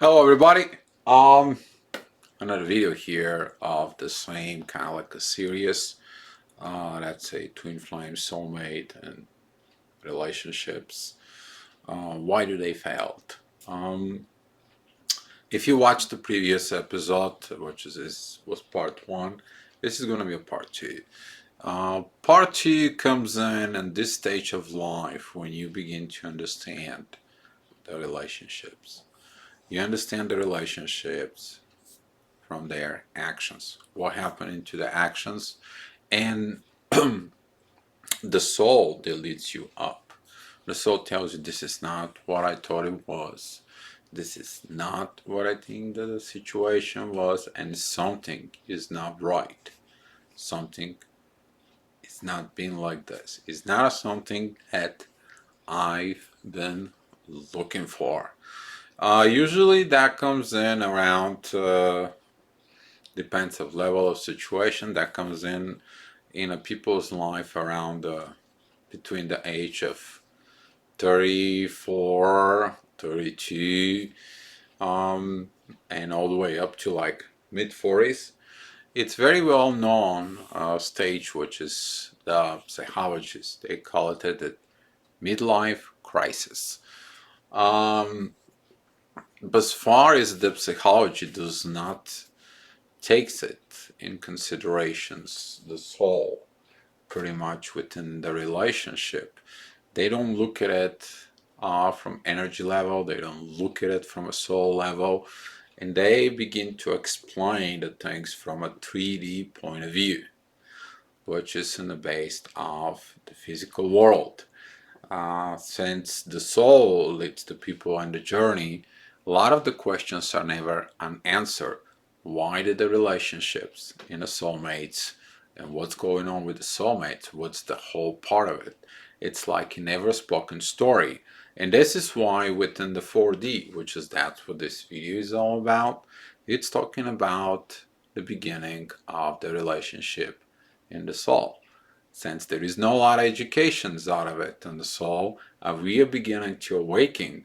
Hello everybody. Um Another video here of the same kind of like a series. That's a twin flame soulmate and relationships. Why do they fail? Um if you watched the previous episode, which was part one, this is gonna be a part two. Part two comes in this stage of life when you begin to understand the relationships. You understand the relationships from their actions, what happened into the actions, and the soul that leads you up. The soul tells you this is not what I thought it was, this is not what I think that the situation was, and something is not right, something is not being like this, it's not something that I've been looking for. Usually that comes in around depends of level of situation that comes in a people's life around between the age of 34, 32, and all the way up to like mid 40s. It's very well known stage, which is the psychologists they call it the midlife crisis. um, but as far as the psychology does not takes it in considerations, the soul pretty much within the relationship. They don't look at it from energy level, they don't look at it from a soul level, and they begin to explain the things from a 3D point of view, which is in the base of the physical world. Since the soul leads the people on the journey, a lot of the questions are never unanswered. Why did the relationships in the soulmates and what's going on with the soulmates? What's the whole part of it? It's like a never spoken story. And this is why within the 4D, which is that's what this video is all about, it's talking about the beginning of the relationship in the soul. Since there is no lot of educations out of it in the soul, we are beginning to awaken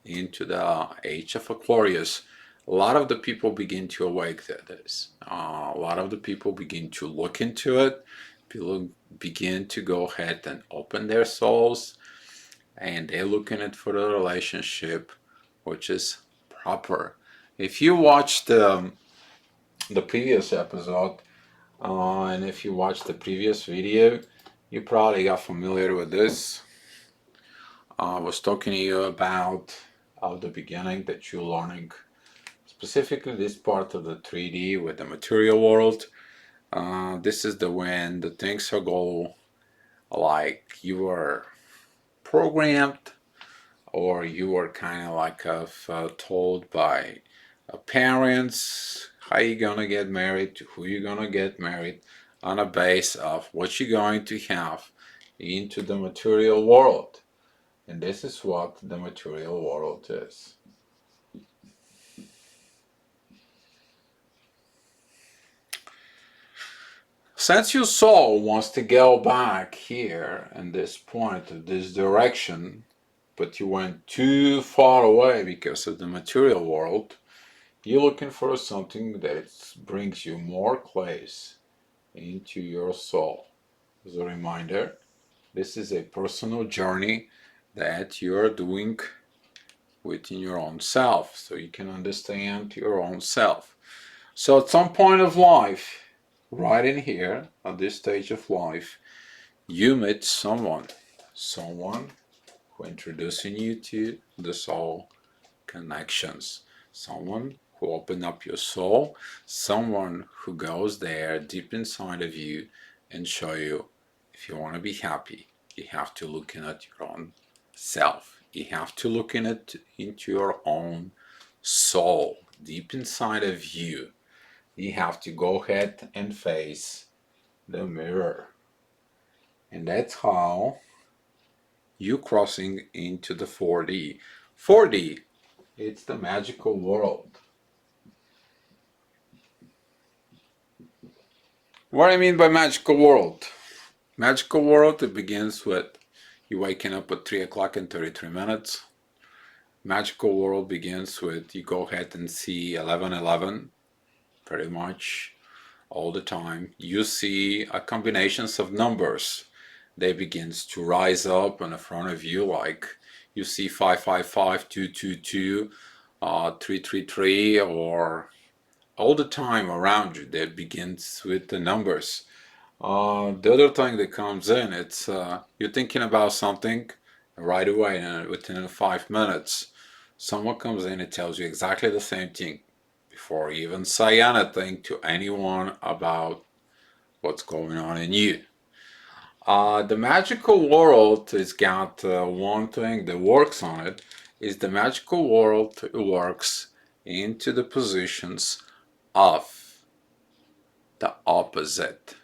into the age of Aquarius. A lot of the people begin to awake to this. A lot of the people begin to look into it. People begin to go ahead and open their souls, and they're looking at for the relationship, which is proper. If you watched the previous episode, and if you watched the previous video, you probably got familiar with this. I was talking to you about the beginning that you're learning, specifically this part of the 3D with the material world. This is the when the things are go like you are programmed, or you are kind of like told by parents how you gonna get married, to who you're gonna get married, on a base of what you're going to have into the material world. And this is what the material world is. Since your soul wants to go back here in this point of this direction, but you went too far away because of the material world, you're looking for something that brings you more close into your soul. As a reminder, this is a personal journey that you're doing within your own self, so you can understand your own self. So at some point of life, right in here, at this stage of life, you meet someone who introducing you to the soul connections, someone who open up your soul, someone who goes there deep inside of you and show you if you want to be happy, you have to look in at your own self. You have to look in it into your own soul, deep inside of you. You have to go ahead and face the mirror. And that's how you crossing into the 4D. 4D, it's the magical world. What I mean by magical world? Magical world, it begins with you waking up at 3 o'clock and 33 minutes. Magical world begins with, you go ahead and see 1111 pretty much all the time. You see combinations of numbers. They begins to rise up in front of you, like you see 555, 222, 333, or all the time around you. That begins with the numbers. The other thing that comes in, it's you're thinking about something right away, and within 5 minutes, someone comes in and tells you exactly the same thing before you even say anything to anyone about what's going on in you. The magical world has got one thing that works on it, is the magical world works into the positions of the opposite.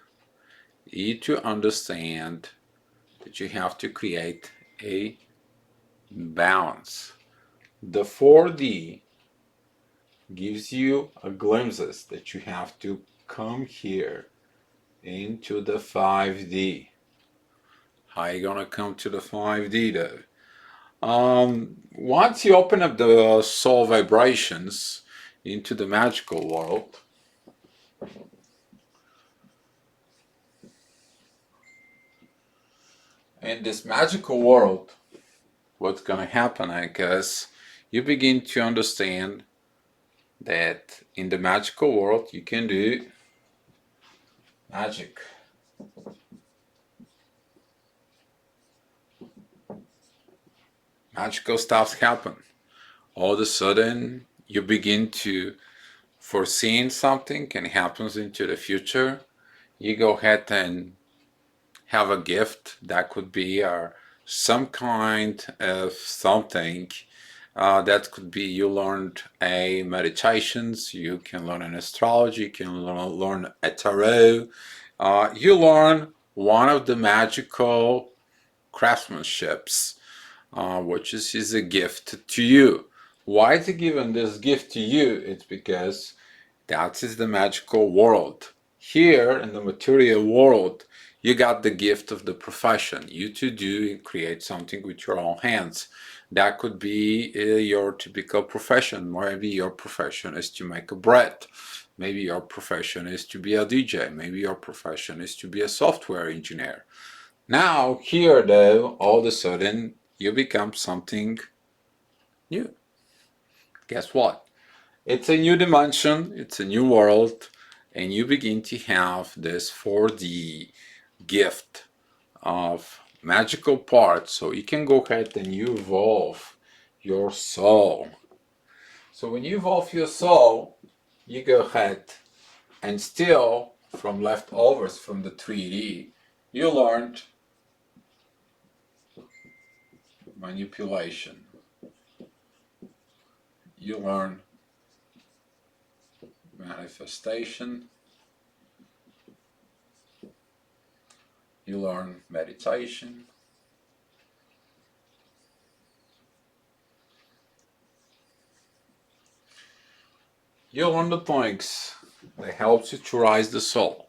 You need to understand that you have to create a balance. The 4D gives you a glimpses that you have to come here into the 5D. How are you gonna come to the 5D though? Once you open up the soul vibrations into the magical world, in this magical world, what's gonna happen, I guess, you begin to understand that in the magical world you can do magic. Magical stuff happen. All of a sudden you begin to foreseeing something can happens into the future. You go ahead and have a gift that could be some kind of something. That could be you learned a meditations, you can learn an astrology, you can learn a tarot. You learn one of the magical craftsmanships, which is a gift to you. Why is he given this gift to you? It's because that is the magical world. Here in the material world, you got the gift of the profession. You to do and create something with your own hands. That could be your typical profession. Maybe your profession is to make a bread. Maybe your profession is to be a DJ. Maybe your profession is to be a software engineer. Now, here though, all of a sudden, you become something new. Guess what? It's a new dimension, it's a new world, and you begin to have this 4D gift of magical parts, so you can go ahead and you evolve your soul. So when you evolve your soul, you go ahead and still from leftovers from the 3D, you learned manipulation. You learn manifestation. You learn meditation. You learn the things that helps you to rise the soul.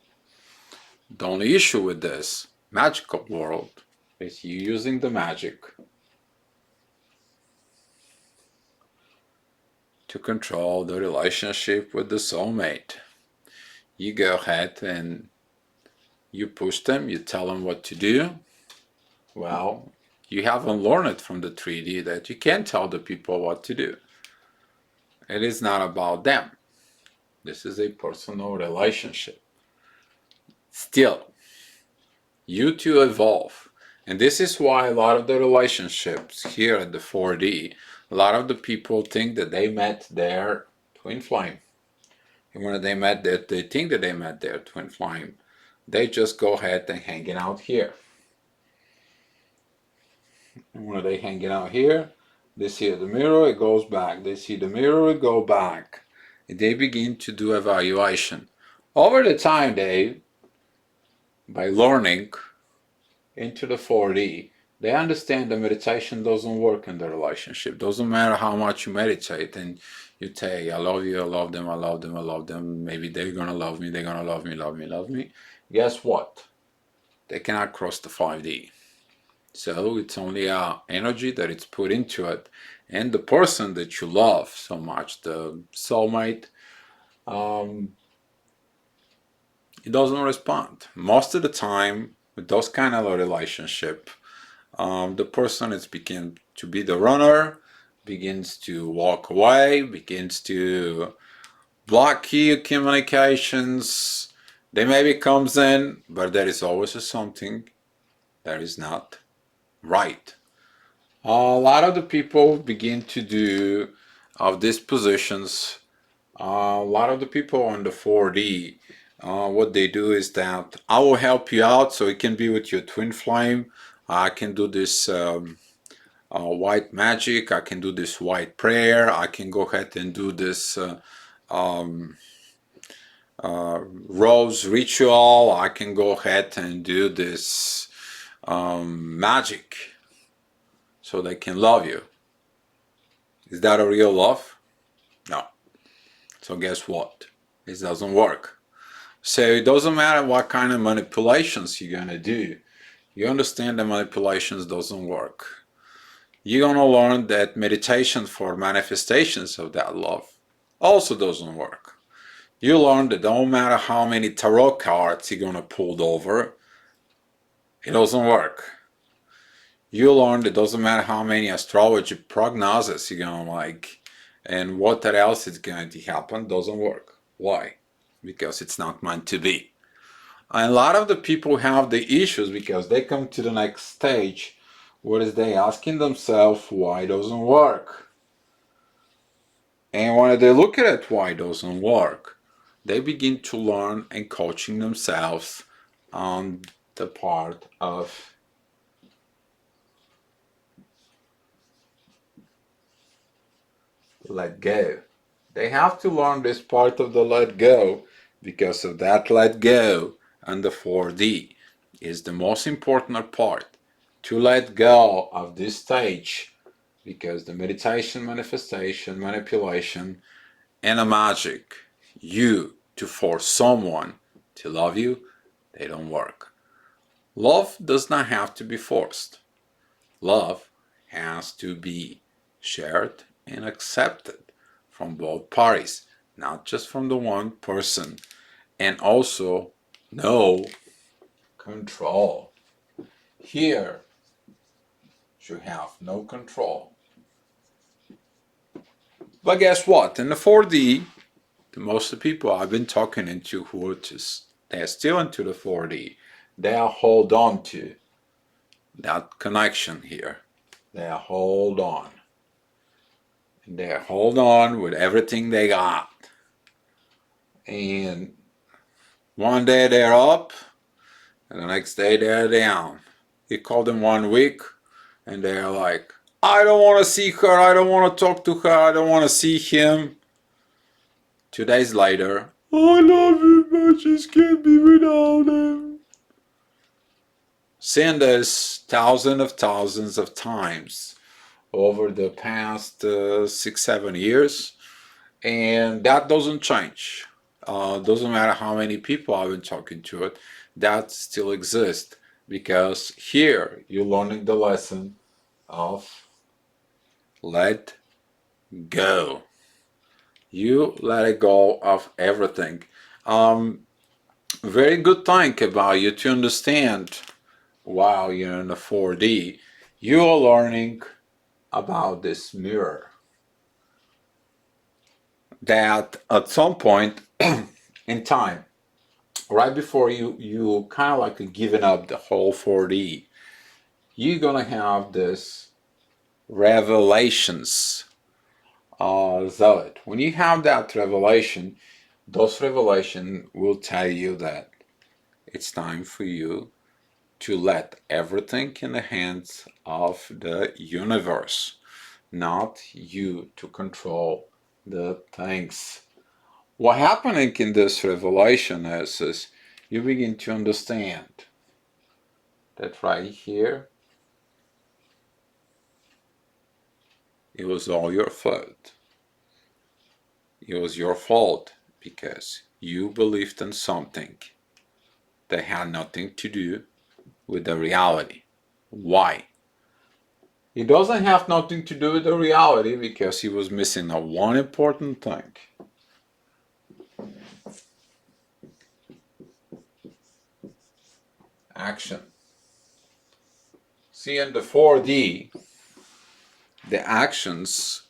The only issue with this magical world is you using the magic to control the relationship with the soulmate. You go ahead and you push them, you tell them what to do. Well, you haven't learned it from the 3D that you can't tell the people what to do. It is not about them. This is a personal relationship. Still, you two evolve. And this is why a lot of the relationships here at the 4D, a lot of the people think that they met their twin flame. And when they met that, they think that they met their twin flame, they just go ahead and hanging out here. And when they hanging out here, they see the mirror, it goes back. They see the mirror, it go back. And they begin to do evaluation. Over the time, by learning into the 4D, they understand that meditation doesn't work in the relationship. Doesn't matter how much you meditate and you say, I love you, I love them, I love them, I love them. Maybe they're gonna love me, they're gonna love me, love me, love me. Guess what? They cannot cross the 5D. So it's only energy that it's put into it. And the person that you love so much, the soulmate, it doesn't respond. Most of the time, with those kind of a relationship, the person is begin to be the runner, begins to walk away, begins to block you communications. They maybe comes in, but there is always something that is not right. A lot of the people begin to do of these positions. A lot of the people on the 4D, what they do is that I will help you out so it can be with your twin flame. I can do this white magic. I can do this white prayer. I can go ahead and do this rose ritual. I can go ahead and do this magic so they can love you. Is that a real love? No. So guess what? It doesn't work. So it doesn't matter what kind of manipulations you're gonna do. You understand that manipulations doesn't work. You're gonna learn that meditation for manifestations of that love also doesn't work. You learn that no matter how many tarot cards you're gonna pull over, it doesn't work. You learn that it doesn't matter how many astrology prognosis you're gonna and what else is going to happen doesn't work. Why? Because it's not meant to be. And a lot of the people have the issues because they come to the next stage. What is they asking themselves why it doesn't work? And when they look at it why it doesn't work, they begin to learn and coaching themselves on the part of let go. They have to learn this part of the let go because of that let go and the 4D is the most important part. To let go of this stage because the meditation, manifestation, manipulation, and a magic, you to force someone to love you, they don't work. Love does not have to be forced. Love has to be shared and accepted from both parties, not just from the one person. And also, no control. Here, you have no control. But guess what? In the 4D, the most of the people I've been talking into who are just, they're still into the 4D. They are hold on to that connection here. They are hold on. And they hold on with everything they got. And one day they're up, and the next day they're down. You call them 1 week, and they're like, I don't want to see her, I don't want to talk to her, I don't want to see him. 2 days later, I love him, I just can't be without him. Seen this thousands of times over the past 6-7 years, and that doesn't change. Doesn't matter how many people I've been talking to it, that still exists because here you're learning the lesson of let go. You let it go of everything. Very good thing about you to understand while you're in the 4D, you're learning about this mirror. That at some point in time, right before you kind of like giving up the whole 4D, you're gonna have this revelations. So when you have that revelation, those revelation will tell you that it's time for you to let everything in the hands of the universe, not you to control the things. What happening in this revelation is you begin to understand that right here, it was all your fault. It was your fault because you believed in something that had nothing to do with the reality. Why? It doesn't have nothing to do with the reality because he was missing a one important thing. Action. See, in the 4D, the actions,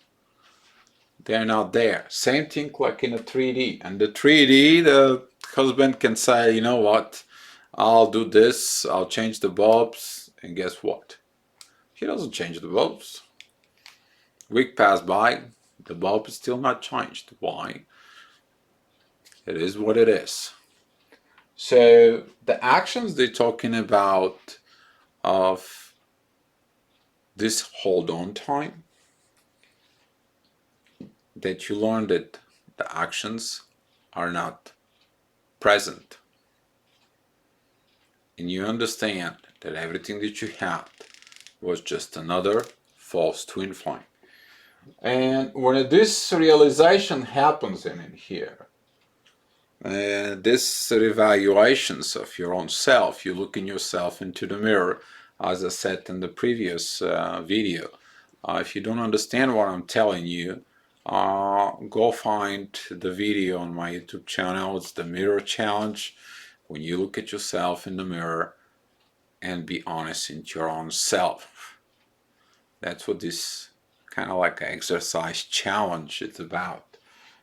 they're not there. Same thing like in a 3D. And the 3D, the husband can say, you know what, I'll do this, I'll change the bulbs, and guess what? He doesn't change the bulbs. Week passed by, the bulb is still not changed. Why? It is what it is. So the actions they're talking about of this hold on time, that you learn that the actions are not present. And you understand that everything that you had was just another false twin flame. And when this realization happens in here, this revaluations of your own self, you look in yourself into the mirror, as I said in the previous video. If you don't understand what I'm telling you, go find the video on my YouTube channel. It's the Mirror Challenge. When you look at yourself in the mirror and be honest in your own self. That's what this kind of like exercise challenge is about,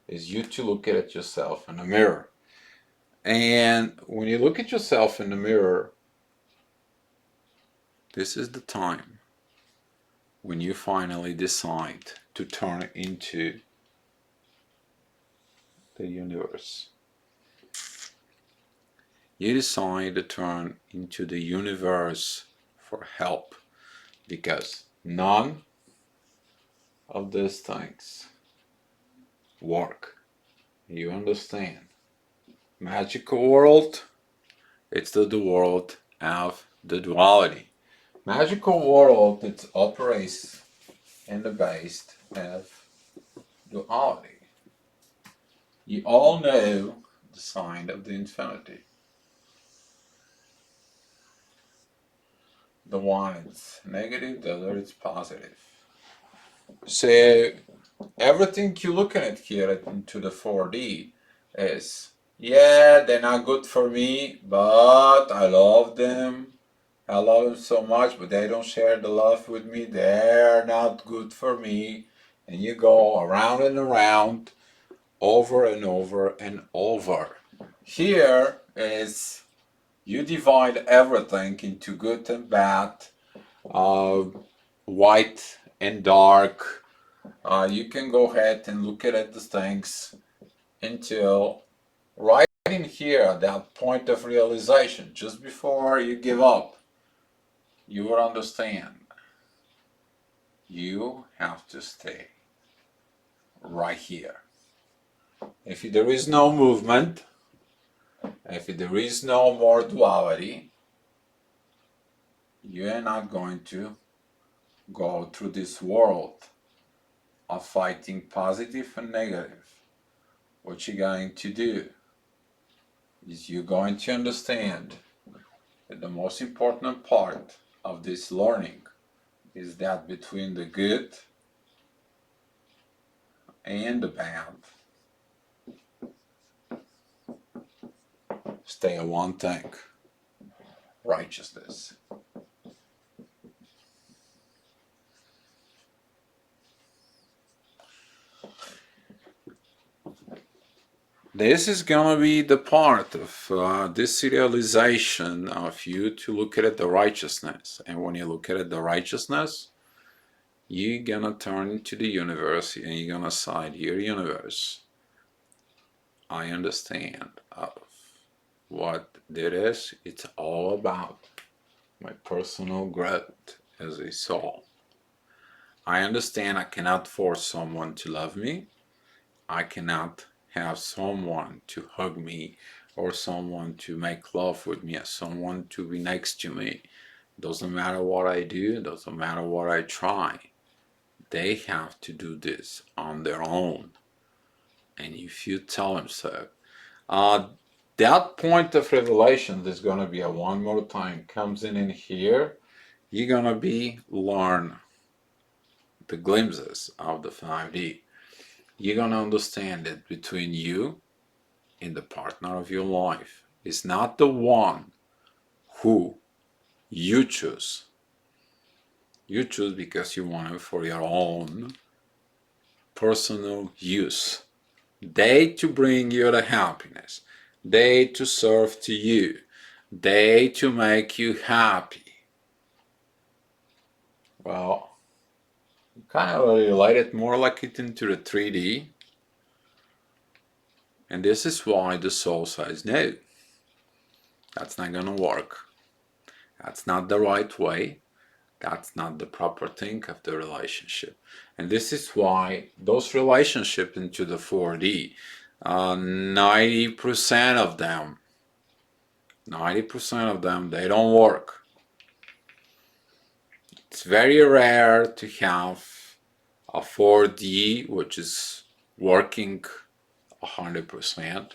is you to look at yourself in the mirror. And when you look at yourself in the mirror, this is the time when you finally decide to turn into the universe. You decide to turn into the universe for help, because none of these things work. You understand? Magical world, it's the world of the duality. Magical world, it operates in the base of duality. You all know the sign of the infinity. The one is negative, the other is positive. So everything you look at here into the 4D is, yeah, they're not good for me, but I love them. I love them so much, but they don't share the love with me. They're not good for me. And you go around and around, over and over and over. Here is, you divide everything into good and bad, white and dark. You can go ahead and look at the things until right in here, at that point of realization, just before you give up, you will understand. You have to stay right here. If there is no movement, if there is no more duality, you are not going to go through this world of fighting positive and negative. What you're going to do is you're going to understand that the most important part of this learning is that between the good and the bad, stay on one thing: righteousness. This is gonna be the part of this realization of you to look at the righteousness. And when you look at the righteousness, you're gonna turn into the universe and you're gonna say, dear universe, I understand of what it is. It's all about my personal growth as a soul. I understand I cannot force someone to love me. I cannot have someone to hug me, or someone to make love with me, or someone to be next to me. Doesn't matter what I do, doesn't matter what I try. They have to do this on their own. And if you tell them so, that point of revelation, there's going to be a one more time, comes in here, you're gonna be learn the glimpses of the 5D. You're gonna understand that between you and the partner of your life is not the one who you choose. You choose because you want it for your own personal use. They to bring you the happiness. They to serve to you. They to make you happy. Well, kind of relate it more like it into the 3D. And this is why the soul says no. That's not gonna work. That's not the right way. That's not the proper thing of the relationship. And this is why those relationships into the 4D, 90% of them, 90% of them, they don't work. It's very rare to have a 4D which is working 100%.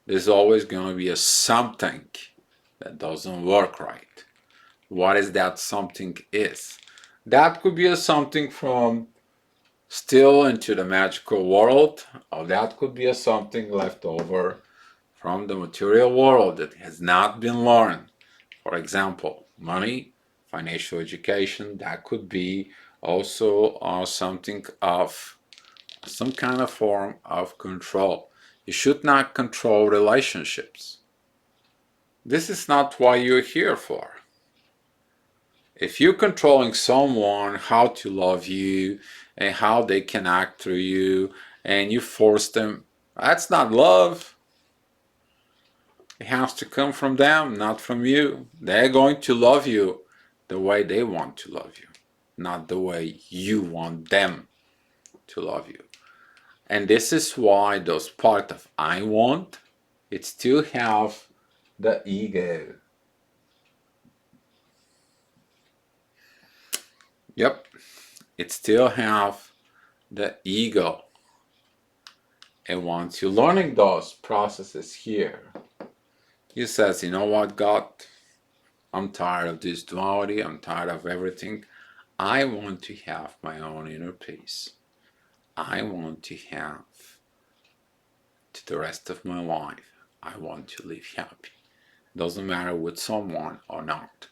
There's always going to be a something that doesn't work right. What is that something is? That could be a something from still into the magical world, or that could be a something left over from the material world that has not been learned. For example, money, financial education, that could be also something of some kind of form of control. You should not control relationships. This is not what you're here for. If you're controlling someone how to love you and how they can act through you and you force them, that's not love. It has to come from them, not from you. They're going to love you the way they want to love you, not the way you want them to love you. And this is why those part of I want, it still have the ego. Yep, it still have the ego. And once you're learning those processes here, you says, you know what, God, I'm tired of this duality, I'm tired of everything. I want to have my own inner peace. I want to have to the rest of my life. I want to live happy. Doesn't matter with someone or not.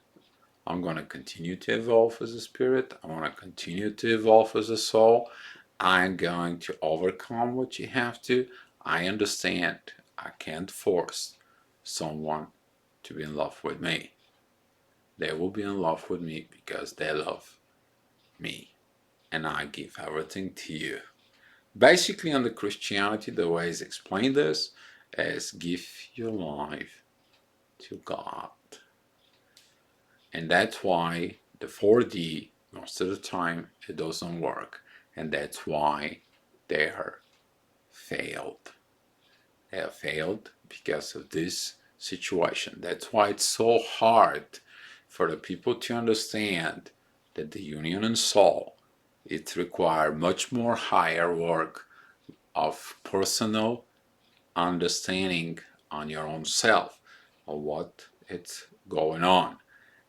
I'm going to continue to evolve as a spirit. I want to continue to evolve as a soul. I'm going to overcome what you have to. I understand. I can't force someone to be in love with me. They will be in love with me because they love me. And I give everything to you. Basically, under Christianity, the way it's explained this is give your life to God. And that's why the 4D, most of the time, it doesn't work. And that's why they are failed. They have failed because of this situation. That's why it's so hard for the people to understand that the union in soul, it requires much more higher work of personal understanding on your own self of what it's going on.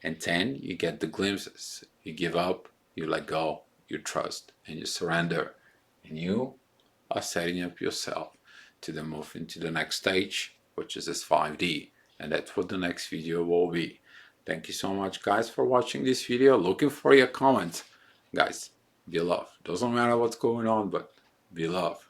And then you get the glimpses. You give up, you let go, you trust, and you surrender. And you are setting up yourself to then move into the next stage, which is this 5D. And that's what the next video will be. Thank you so much, guys, for watching this video. Looking for your comments. Guys, be love. Doesn't matter what's going on, but be love.